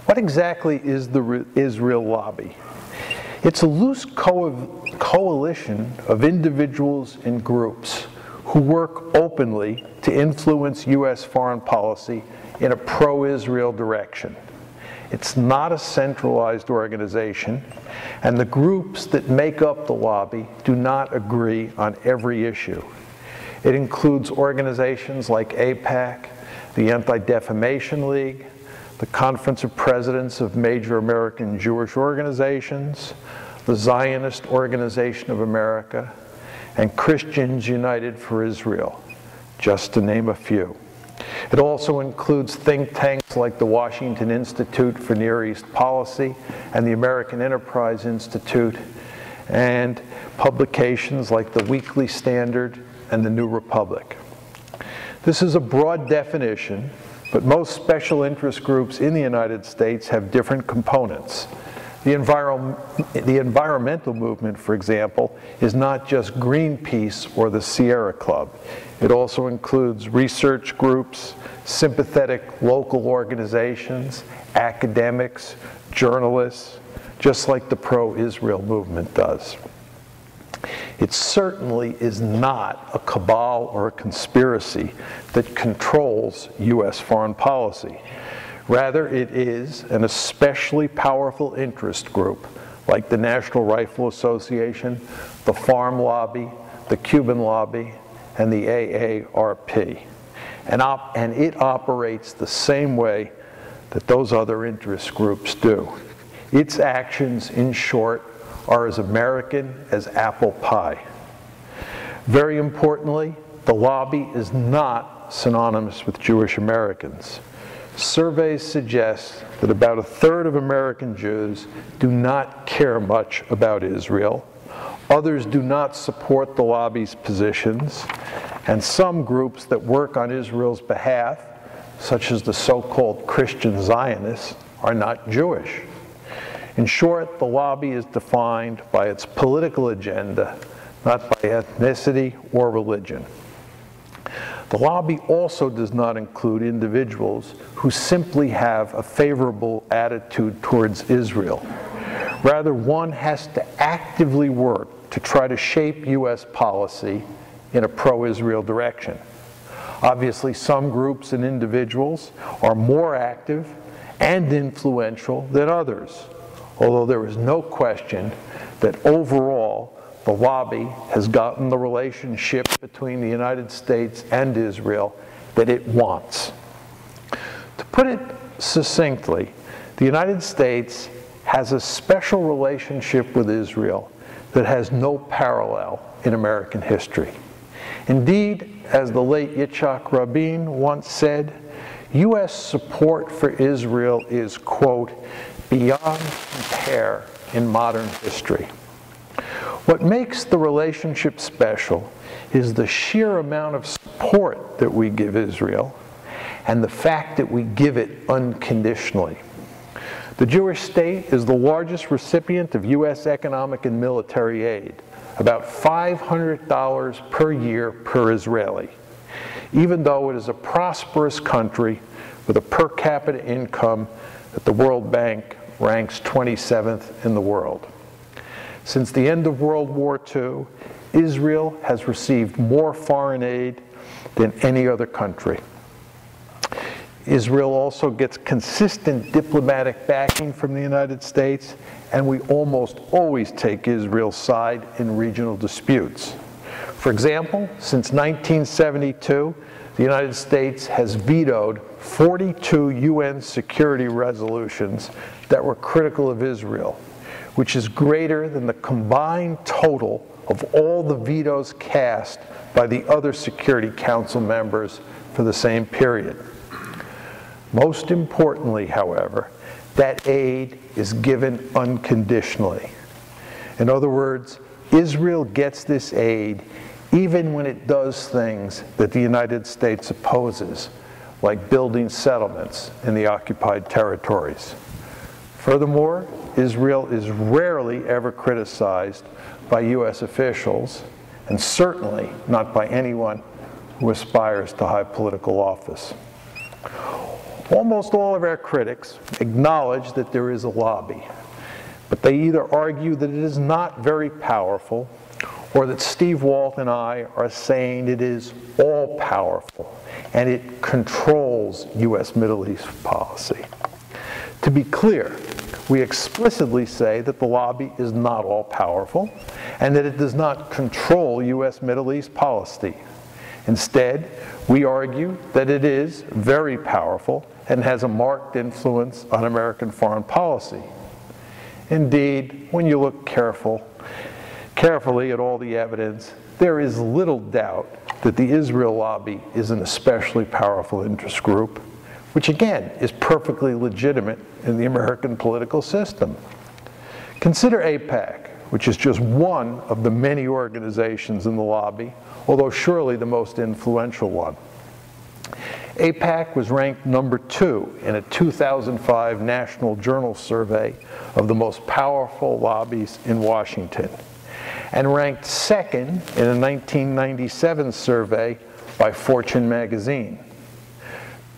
What exactly is the Israel lobby? It's a loose coalition of individuals and groups who work openly to influence U.S. foreign policy in a pro-Israel direction. It's not a centralized organization, and the groups that make up the lobby do not agree on every issue. It includes organizations like AIPAC, the Anti-Defamation League, the Conference of Presidents of Major American Jewish Organizations, the Zionist Organization of America, and Christians United for Israel, just to name a few. It also includes think tanks like the Washington Institute for Near East Policy and the American Enterprise Institute, and publications like the Weekly Standard and the New Republic. This is a broad definition, but most special interest groups in the United States have different components. The environmental movement, for example, is not just Greenpeace or the Sierra Club. It also includes research groups, sympathetic local organizations, academics, journalists, just like the pro-Israel movement does. It certainly is not a cabal or a conspiracy that controls U.S. foreign policy. Rather, it is an especially powerful interest group like the National Rifle Association, the Farm Lobby, the Cuban Lobby, and the AARP. And it operates the same way that those other interest groups do. Its actions, in short, are as American as apple pie. Very importantly, the lobby is not synonymous with Jewish Americans. Surveys suggest that about a third of American Jews do not care much about Israel. Others do not support the lobby's positions, and some groups that work on Israel's behalf, such as the so-called Christian Zionists, are not Jewish. In short, the lobby is defined by its political agenda, not by ethnicity or religion. The lobby also does not include individuals who simply have a favorable attitude towards Israel. Rather, one has to actively work to try to shape U.S. policy in a pro-Israel direction. Obviously, some groups and individuals are more active and influential than others, although there is no question that overall the lobby has gotten the relationship between the United States and Israel that it wants. To put it succinctly, the United States has a special relationship with Israel that has no parallel in American history. Indeed, as the late Yitzhak Rabin once said, U.S. support for Israel is, quote, beyond compare in modern history. What makes the relationship special is the sheer amount of support that we give Israel and the fact that we give it unconditionally. The Jewish state is the largest recipient of U.S. economic and military aid, about $500 per year per Israeli, even though it is a prosperous country with a per capita income that the World Bank ranks 27th in the world. Since the end of World War II, Israel has received more foreign aid than any other country. Israel also gets consistent diplomatic backing from the United States, and we almost always take Israel's side in regional disputes. For example, since 1972, the United States has vetoed 42 UN security resolutions that were critical of Israel, which is greater than the combined total of all the vetoes cast by the other Security Council members for the same period. Most importantly, however, that aid is given unconditionally. In other words, Israel gets this aid even when it does things that the United States opposes, like building settlements in the occupied territories. Furthermore, Israel is rarely ever criticized by U.S. officials, and certainly not by anyone who aspires to high political office. Almost all of our critics acknowledge that there is a lobby, but they either argue that it is not very powerful, or that Steve Walt and I are saying it is all-powerful and it controls U.S. Middle East policy. To be clear, we explicitly say that the lobby is not all-powerful and that it does not control U.S. Middle East policy. Instead, we argue that it is very powerful and has a marked influence on American foreign policy. Indeed, when you look carefully at all the evidence, there is little doubt that the Israel lobby is an especially powerful interest group, which again is perfectly legitimate in the American political system. Consider AIPAC, which is just one of the many organizations in the lobby, although surely the most influential one. AIPAC was ranked number 2 in a 2005 National Journal survey of the most powerful lobbies in Washington, and ranked 2nd in a 1997 survey by Fortune magazine.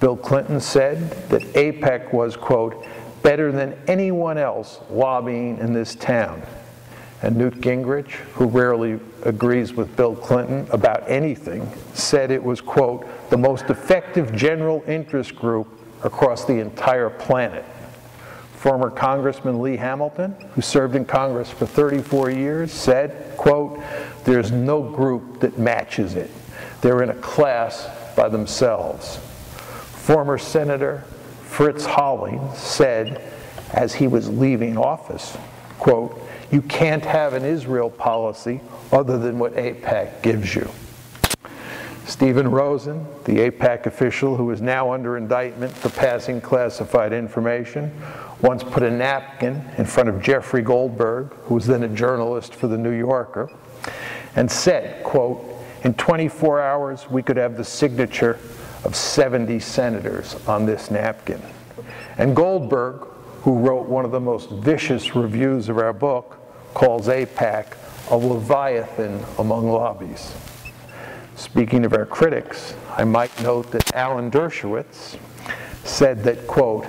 Bill Clinton said that AIPAC was, quote, better than anyone else lobbying in this town. And Newt Gingrich, who rarely agrees with Bill Clinton about anything, said it was, quote, the most effective general interest group across the entire planet. Former Congressman Lee Hamilton, who served in Congress for 34 years, said, quote, there's no group that matches it. They're in a class by themselves. Former Senator Fritz Hollings said, as he was leaving office, quote, you can't have an Israel policy other than what AIPAC gives you. Stephen Rosen, the AIPAC official who is now under indictment for passing classified information, once put a napkin in front of Jeffrey Goldberg, who was then a journalist for the New Yorker, and said, quote, in 24 hours we could have the signature of 70 senators on this napkin. And Goldberg, who wrote one of the most vicious reviews of our book, calls AIPAC a leviathan among lobbies. Speaking of our critics, I might note that Alan Dershowitz said that, quote,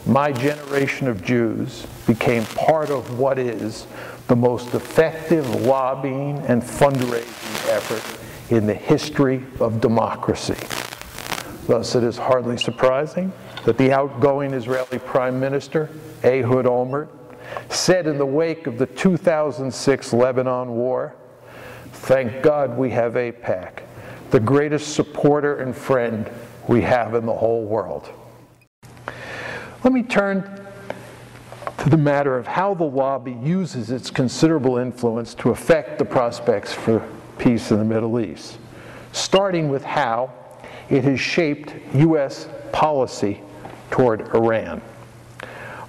my generation of Jews became part of what is the most effective lobbying and fundraising effort in the history of democracy. Thus, it is hardly surprising that the outgoing Israeli Prime Minister, Ehud Olmert, said in the wake of the 2006 Lebanon war, thank God we have AIPAC, the greatest supporter and friend we have in the whole world. Let me turn to the matter of how the lobby uses its considerable influence to affect the prospects for peace in the Middle East, starting with how it has shaped U.S. policy toward Iran.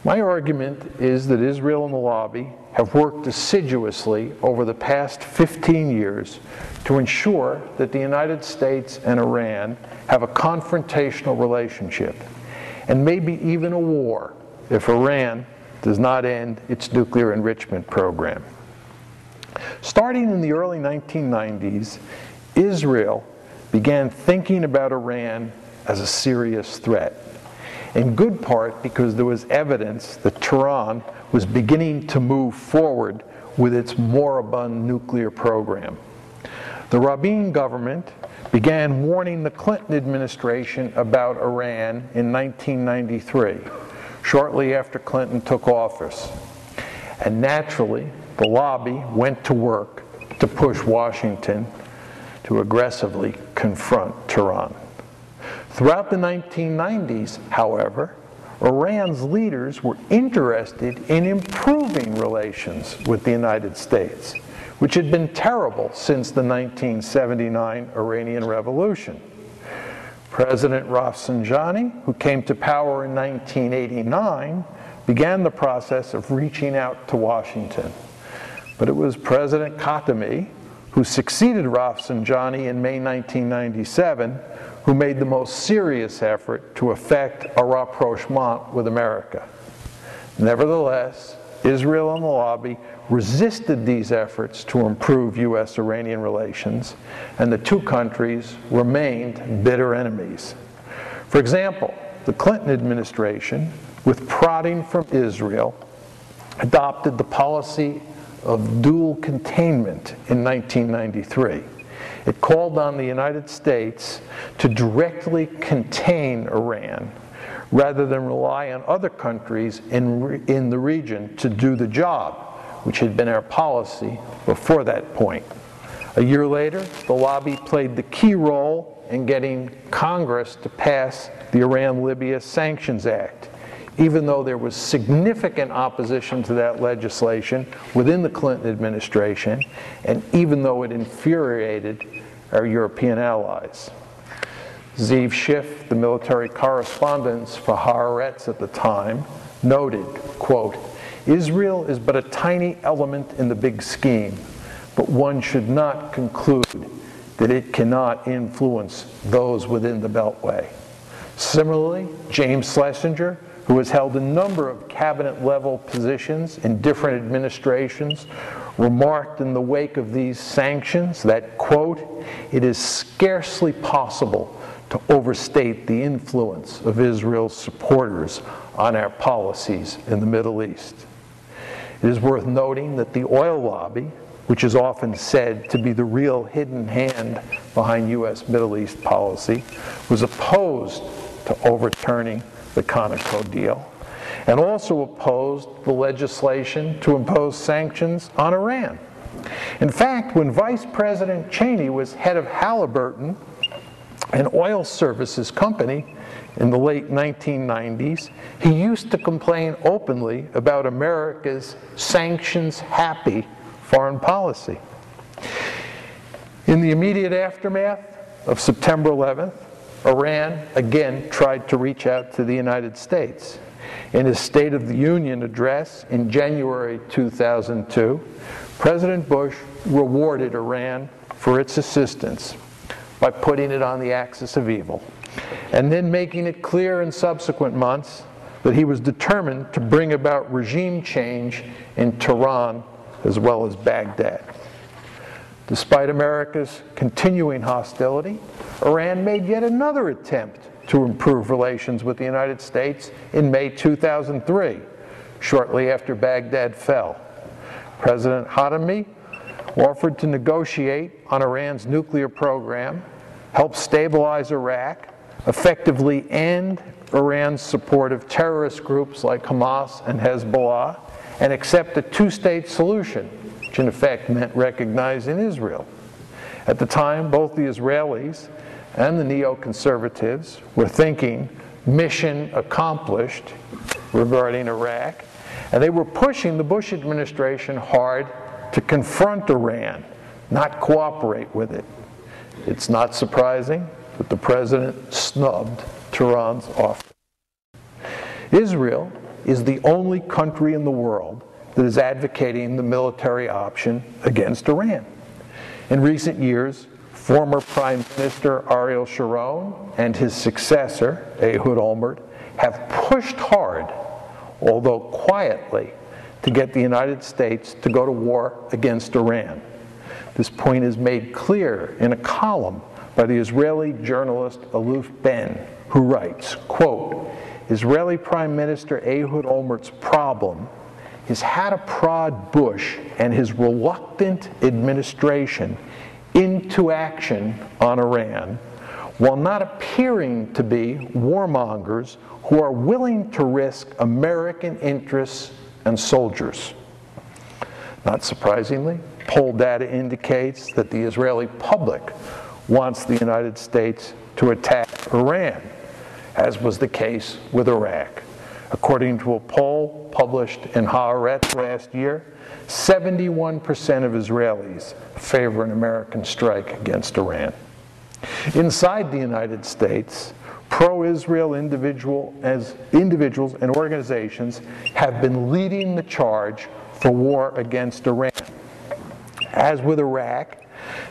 My argument is that Israel and the lobby have worked assiduously over the past 15 years to ensure that the United States and Iran have a confrontational relationship, and maybe even a war if Iran does not end its nuclear enrichment program. Starting in the early 1990s, Israel began thinking about Iran as a serious threat, in good part because there was evidence that Tehran was beginning to move forward with its moribund nuclear program. The Rabin government began warning the Clinton administration about Iran in 1993, shortly after Clinton took office. And naturally, the lobby went to work to push Washington to aggressively confront Tehran. Throughout the 1990s, however, Iran's leaders were interested in improving relations with the United States, which had been terrible since the 1979 Iranian Revolution. President Rafsanjani, who came to power in 1989, began the process of reaching out to Washington. But it was President Khatami, who succeeded Rafsanjani in May 1997, who made the most serious effort to effect a rapprochement with America. Nevertheless, Israel and the lobby resisted these efforts to improve U.S.-Iranian relations, and the two countries remained bitter enemies. For example, the Clinton administration, with prodding from Israel, adopted the policy of dual containment in 1993. It called on the United States to directly contain Iran rather than rely on other countries in the region to do the job, which had been our policy before that point. A year later, the lobby played the key role in getting Congress to pass the Iran-Libya Sanctions Act, even though there was significant opposition to that legislation within the Clinton administration, and even though it infuriated our European allies. Zeev Schiff, the military correspondent for Haaretz at the time, noted, quote, "Israel is but a tiny element in the big scheme, but one should not conclude that it cannot influence those within the Beltway." Similarly, James Schlesinger, who has held a number of cabinet-level positions in different administrations, remarked in the wake of these sanctions that, quote, "It is scarcely possible to overstate the influence of Israel's supporters on our policies in the Middle East." It is worth noting that the oil lobby, which is often said to be the real hidden hand behind U.S. Middle East policy, was opposed to overturning the Conoco deal, and also opposed the legislation to impose sanctions on Iran. In fact, when Vice President Cheney was head of Halliburton, an oil services company, in the late 1990s, he used to complain openly about America's sanctions-happy foreign policy. In the immediate aftermath of September 11th, Iran again tried to reach out to the United States. In his State of the Union address in January 2002, President Bush rewarded Iran for its assistance by putting it on the axis of evil, and then making it clear in subsequent months that he was determined to bring about regime change in Tehran as well as Baghdad. Despite America's continuing hostility, Iran made yet another attempt to improve relations with the United States in May 2003, shortly after Baghdad fell. President Khatami offered to negotiate on Iran's nuclear program, help stabilize Iraq, effectively end Iran's support of terrorist groups like Hamas and Hezbollah, and accept a two-state solution, which in effect meant recognizing Israel. At the time, both the Israelis and the neoconservatives were thinking mission accomplished regarding Iraq, and they were pushing the Bush administration hard to confront Iran, not cooperate with it. It's not surprising that the president snubbed Tehran's offer. Israel is the only country in the world that is advocating the military option against Iran. In recent years, former Prime Minister Ariel Sharon and his successor, Ehud Olmert, have pushed hard, although quietly, to get the United States to go to war against Iran. This point is made clear in a column by the Israeli journalist Aluf Ben, who writes, quote, "Israeli Prime Minister Ehud Olmert's problem is how to prod Bush and his reluctant administration into action on Iran, while not appearing to be warmongers who are willing to risk American interests and soldiers." Not surprisingly, poll data indicates that the Israeli public wants the United States to attack Iran, as was the case with Iraq. According to a poll published in Haaretz last year, 71% of Israelis favor an American strike against Iran. Inside the United States, pro-Israel individuals and organizations have been leading the charge for war against Iran. As with Iraq,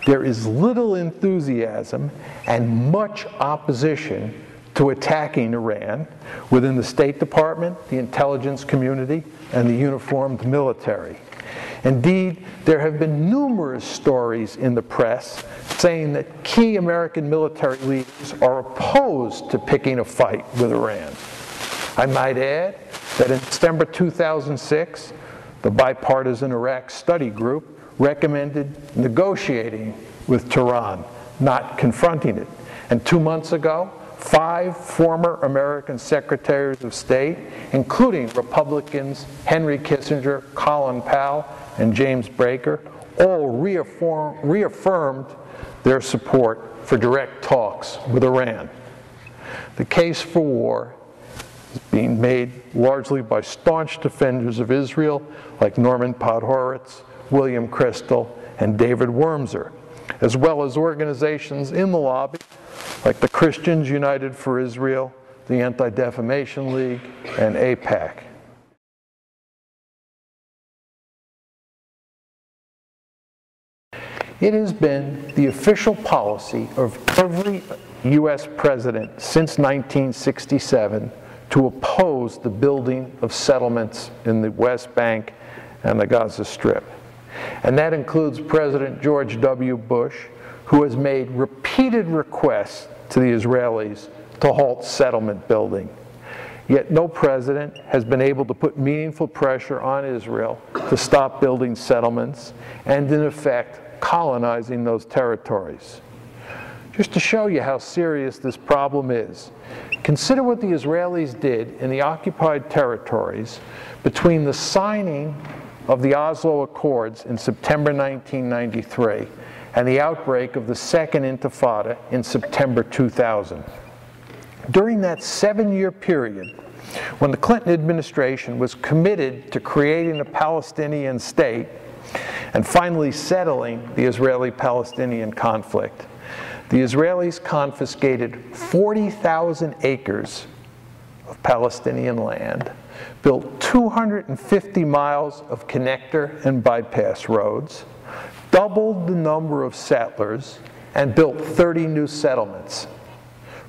there is little enthusiasm and much opposition to attacking Iran within the State Department, the intelligence community, and the uniformed military. Indeed, there have been numerous stories in the press saying that key American military leaders are opposed to picking a fight with Iran. I might add that in December 2006, the bipartisan Iraq study group recommended negotiating with Tehran, not confronting it. And 2 months ago, 5 former American secretaries of state, including Republicans Henry Kissinger, Colin Powell, and James Baker, all reaffirmed their support for direct talks with Iran. The case for war is being made largely by staunch defenders of Israel like Norman Podhoretz, William Kristol, and David Wormser, as well as organizations in the lobby like the Christians United for Israel, the Anti-Defamation League, and AIPAC. It has been the official policy of every U.S. president since 1967 to oppose the building of settlements in the West Bank and the Gaza Strip. And that includes President George W. Bush, who has made repeated requests to the Israelis to halt settlement building. Yet no president has been able to put meaningful pressure on Israel to stop building settlements and, in effect, colonizing those territories. Just to show you how serious this problem is, consider what the Israelis did in the occupied territories between the signing of the Oslo Accords in September 1993 and the outbreak of the Second Intifada in September 2000. During that 7-year period, when the Clinton administration was committed to creating a Palestinian state and finally settling the Israeli-Palestinian conflict, the Israelis confiscated 40,000 acres of Palestinian land, built 250 miles of connector and bypass roads, doubled the number of settlers, and built 30 new settlements.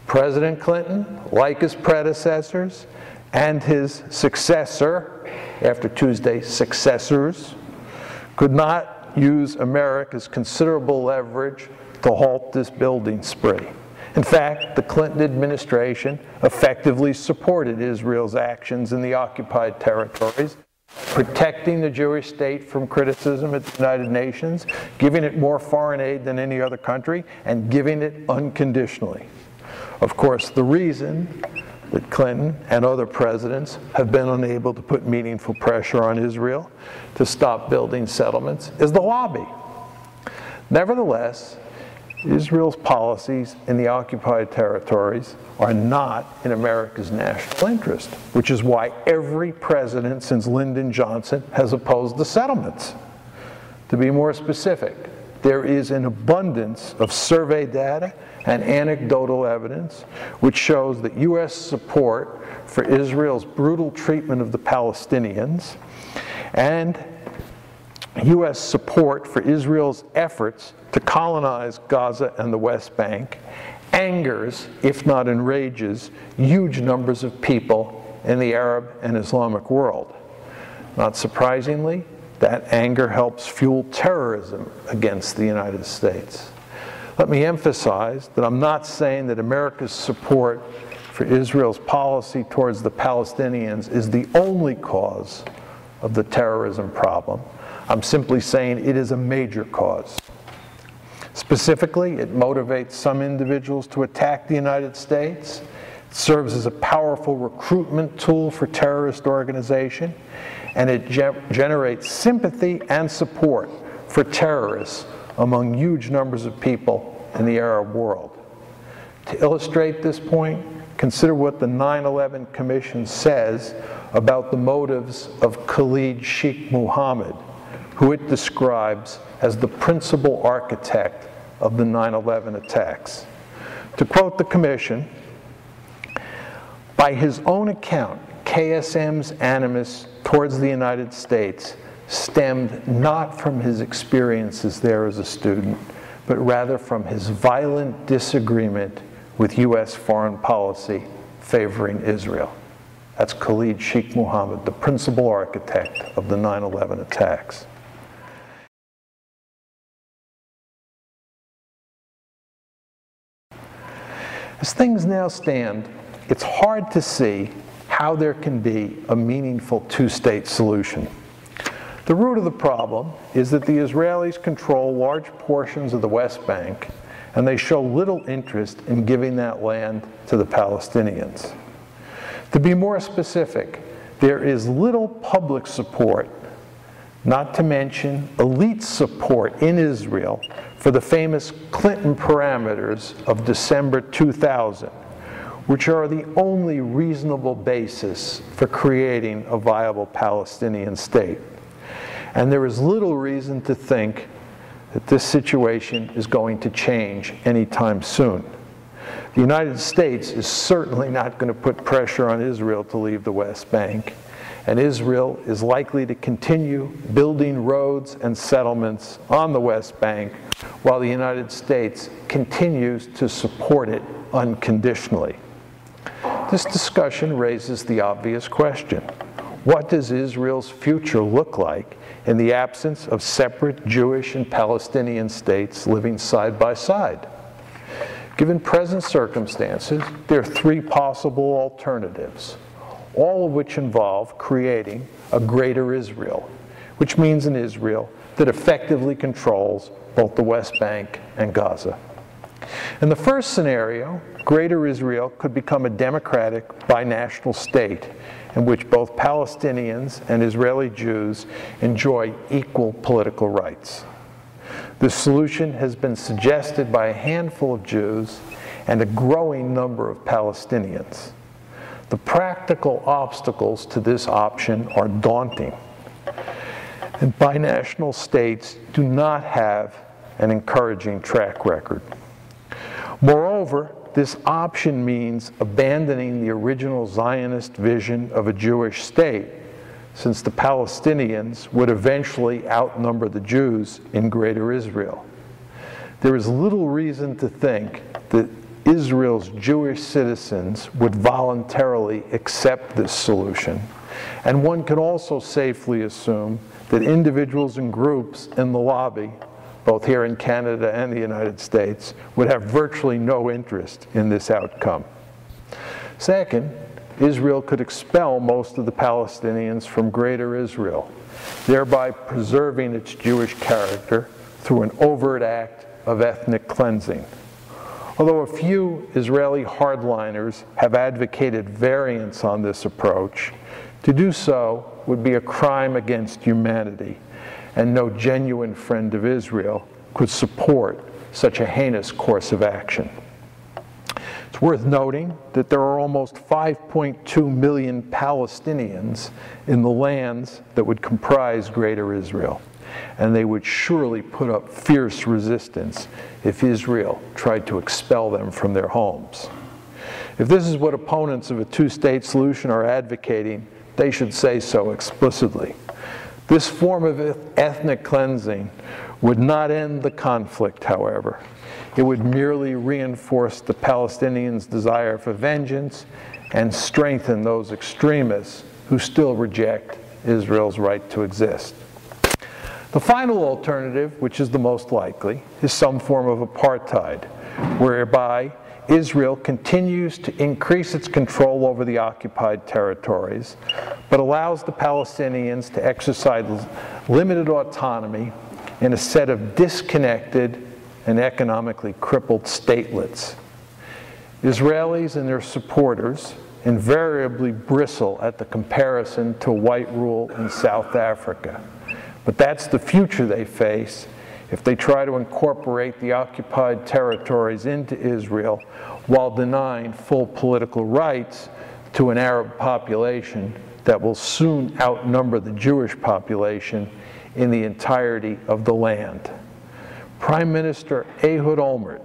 President Clinton, like his predecessors, and his successor, after Tuesday, successors, could not use America's considerable leverage to halt this building spree. In fact, the Clinton administration effectively supported Israel's actions in the occupied territories, protecting the Jewish state from criticism at the United Nations, giving it more foreign aid than any other country, and giving it unconditionally. Of course, the reason that Clinton and other presidents have been unable to put meaningful pressure on Israel to stop building settlements is the lobby. Nevertheless, Israel's policies in the occupied territories are not in America's national interest, which is why every president since Lyndon Johnson has opposed the settlements. To be more specific, there is an abundance of survey data and anecdotal evidence which shows that U.S. support for Israel's brutal treatment of the Palestinians and U.S. support for Israel's efforts to colonize Gaza and the West Bank angers, if not enrages, huge numbers of people in the Arab and Islamic world. Not surprisingly, that anger helps fuel terrorism against the United States. Let me emphasize that I'm not saying that America's support for Israel's policy towards the Palestinians is the only cause of the terrorism problem. I'm simply saying it is a major cause. Specifically, it motivates some individuals to attack the United States. It serves as a powerful recruitment tool for terrorist organization, and it generates sympathy and support for terrorists among huge numbers of people in the Arab world. To illustrate this point, consider what the 9/11 Commission says about the motives of Khalid Sheikh Mohammed, who it describes as the principal architect of the 9/11 attacks. To quote the Commission, by his own account, KSM's animus towards the United States stemmed not from his experiences there as a student, but rather from his violent disagreement with U.S. foreign policy favoring Israel. That's Khalid Sheikh Mohammed, the principal architect of the 9/11 attacks. As things now stand, it's hard to see how there can be a meaningful two-state solution. The root of the problem is that the Israelis control large portions of the West Bank, and they show little interest in giving that land to the Palestinians. To be more specific, there is little public support, not to mention elite support in Israel, for the famous Clinton parameters of December 2000, which are the only reasonable basis for creating a viable Palestinian state. And there is little reason to think that this situation is going to change anytime soon. The United States is certainly not going to put pressure on Israel to leave the West Bank, and Israel is likely to continue building roads and settlements on the West Bank while the United States continues to support it unconditionally. This discussion raises the obvious question: what does Israel's future look like in the absence of separate Jewish and Palestinian states living side by side? Given present circumstances, there are three possible alternatives, all of which involve creating a greater Israel, which means an Israel that effectively controls both the West Bank and Gaza. In the first scenario, Greater Israel could become a democratic, binational state in which both Palestinians and Israeli Jews enjoy equal political rights. This solution has been suggested by a handful of Jews and a growing number of Palestinians. The practical obstacles to this option are daunting, and binational states do not have an encouraging track record. Moreover, this option means abandoning the original Zionist vision of a Jewish state, since the Palestinians would eventually outnumber the Jews in Greater Israel. There is little reason to think that Israel's Jewish citizens would voluntarily accept this solution, and one can also safely assume that individuals and groups in the lobby, both here in Canada and the United States, would have virtually no interest in this outcome. Second, Israel could expel most of the Palestinians from Greater Israel, thereby preserving its Jewish character through an overt act of ethnic cleansing. Although a few Israeli hardliners have advocated variants on this approach, to do so would be a crime against humanity, and no genuine friend of Israel could support such a heinous course of action. It's worth noting that there are almost 5.2 million Palestinians in the lands that would comprise Greater Israel, and they would surely put up fierce resistance if Israel tried to expel them from their homes. If this is what opponents of a two-state solution are advocating, they should say so explicitly. This form of ethnic cleansing would not end the conflict, however. It would merely reinforce the Palestinians' desire for vengeance and strengthen those extremists who still reject Israel's right to exist. The final alternative, which is the most likely, is some form of apartheid, whereby Israel continues to increase its control over the occupied territories, but allows the Palestinians to exercise limited autonomy in a set of disconnected and economically crippled statelets. Israelis and their supporters invariably bristle at the comparison to white rule in South Africa, but that's the future they face if they try to incorporate the occupied territories into Israel while denying full political rights to an Arab population that will soon outnumber the Jewish population in the entirety of the land. Prime Minister Ehud Olmert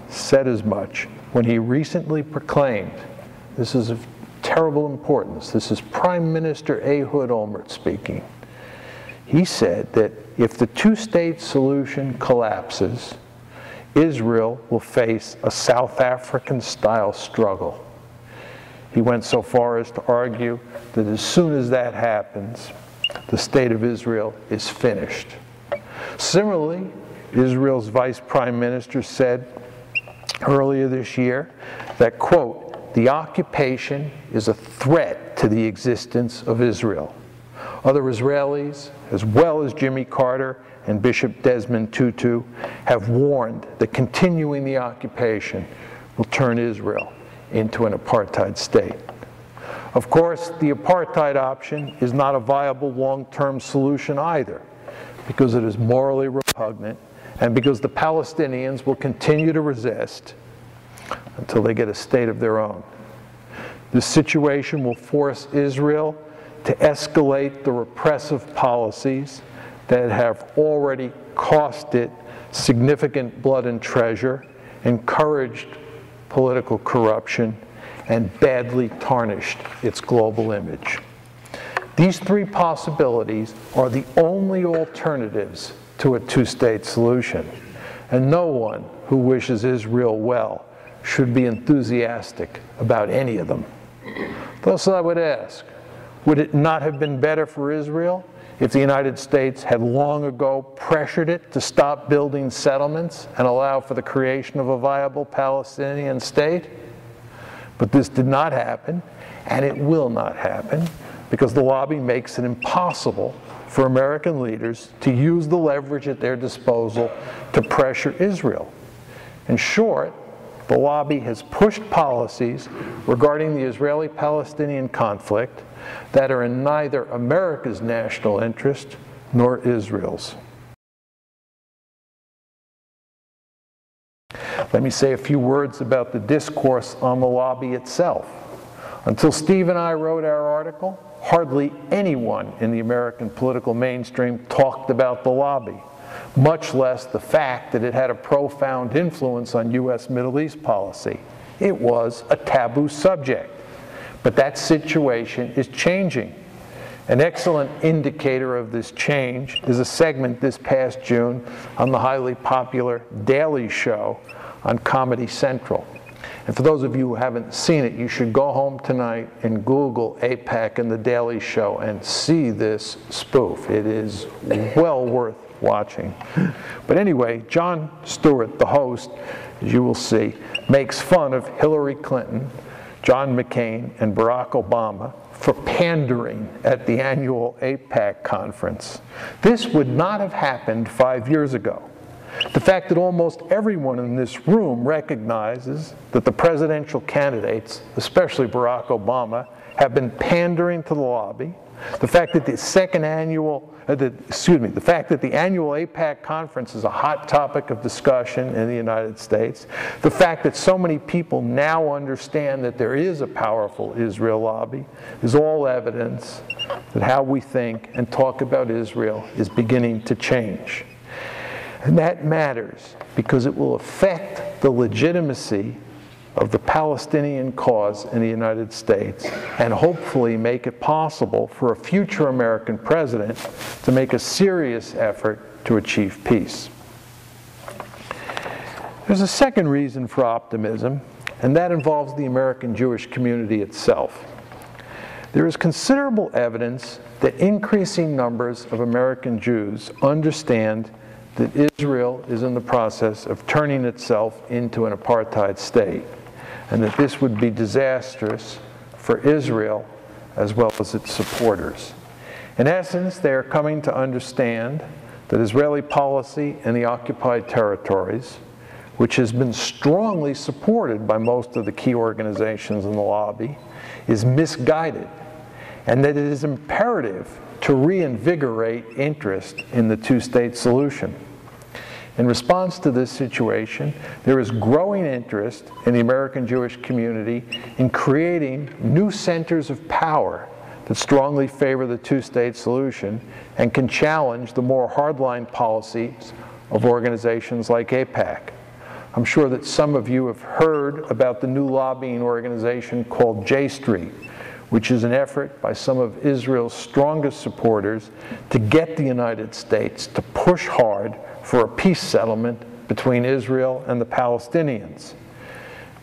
said as much when he recently proclaimed, this is of terrible importance, this is Prime Minister Ehud Olmert speaking. He said that if the two-state solution collapses, Israel will face a South African-style struggle. He went so far as to argue that as soon as that happens, the state of Israel is finished. Similarly, Israel's Vice Prime Minister said earlier this year that, quote, "the occupation is a threat to the existence of Israel." Other Israelis, as well as Jimmy Carter and Bishop Desmond Tutu, have warned that continuing the occupation will turn Israel into an apartheid state. Of course, the apartheid option is not a viable long-term solution either, because it is morally repugnant and because the Palestinians will continue to resist until they get a state of their own. This situation will force Israel to escalate the repressive policies that have already cost it significant blood and treasure, encouraged political corruption, and badly tarnished its global image. These three possibilities are the only alternatives to a two-state solution, and no one who wishes Israel well should be enthusiastic about any of them. Thus I would ask, would it not have been better for Israel if the United States had long ago pressured it to stop building settlements and allow for the creation of a viable Palestinian state? But this did not happen, and it will not happen, because the lobby makes it impossible for American leaders to use the leverage at their disposal to pressure Israel. In short, the lobby has pushed policies regarding the Israeli-Palestinian conflict that are in neither America's national interest nor Israel's. Let me say a few words about the discourse on the lobby itself. Until Steve and I wrote our article, hardly anyone in the American political mainstream talked about the lobby, much less the fact that it had a profound influence on U.S. Middle East policy. It was a taboo subject. But that situation is changing. An excellent indicator of this change is a segment this past June on the highly popular Daily Show on Comedy Central. And for those of you who haven't seen it, you should go home tonight and Google AIPAC and the Daily Show and see this spoof. It is well worth watching. But anyway, Jon Stewart, the host, as you will see, makes fun of Hillary Clinton, John McCain, and Barack Obama for pandering at the annual AIPAC conference. This would not have happened 5 years ago. The fact that almost everyone in this room recognizes that the presidential candidates, especially Barack Obama, have been pandering to the lobby, the fact that the fact that the annual AIPAC conference is a hot topic of discussion in the United States, the fact that so many people now understand that there is a powerful Israel lobby, is all evidence that how we think and talk about Israel is beginning to change. And that matters because it will affect the legitimacy of the Palestinian cause in the United States and hopefully make it possible for a future American president to make a serious effort to achieve peace. There's a second reason for optimism, and that involves the American Jewish community itself. There is considerable evidence that increasing numbers of American Jews understand that Israel is in the process of turning itself into an apartheid state, and that this would be disastrous for Israel as well as its supporters. In essence, they are coming to understand that Israeli policy in the occupied territories, which has been strongly supported by most of the key organizations in the lobby, is misguided, and that it is imperative to reinvigorate interest in the two-state solution. In response to this situation, there is growing interest in the American Jewish community in creating new centers of power that strongly favor the two-state solution and can challenge the more hardline policies of organizations like AIPAC. I'm sure that some of you have heard about the new lobbying organization called J Street, which is an effort by some of Israel's strongest supporters to get the United States to push hard for a peace settlement between Israel and the Palestinians.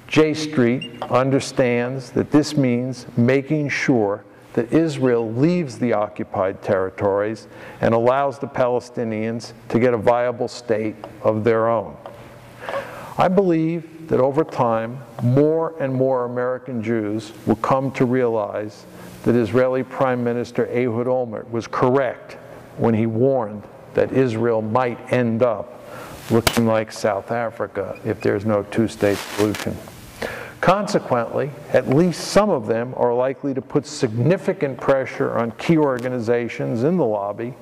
J Street understands that this means making sure that Israel leaves the occupied territories and allows the Palestinians to get a viable state of their own. I believe that over time, more and more American Jews will come to realize that Israeli Prime Minister Ehud Olmert was correct when he warned that Israel might end up looking like South Africa if there's no two-state solution. Consequently, at least some of them are likely to put significant pressure on key organizations in the lobby,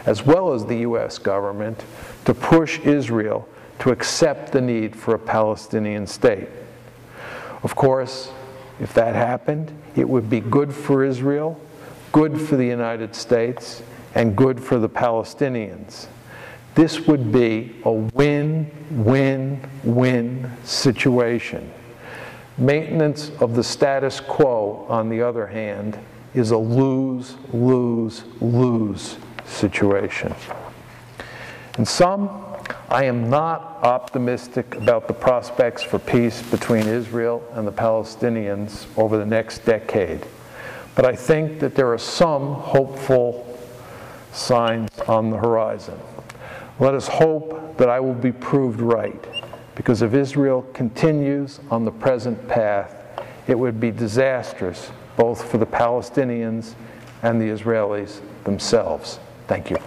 as well as the U.S. government, to push Israel to accept the need for a Palestinian state. Of course, if that happened, it would be good for Israel, good for the United States, and good for the Palestinians. This would be a win-win-win situation. Maintenance of the status quo, on the other hand, is a lose-lose-lose situation. In sum, I am not optimistic about the prospects for peace between Israel and the Palestinians over the next decade, but I think that there are some hopeful signs on the horizon. Let us hope that I will be proved right, because if Israel continues on the present path, it would be disastrous both for the Palestinians and the Israelis themselves. Thank you.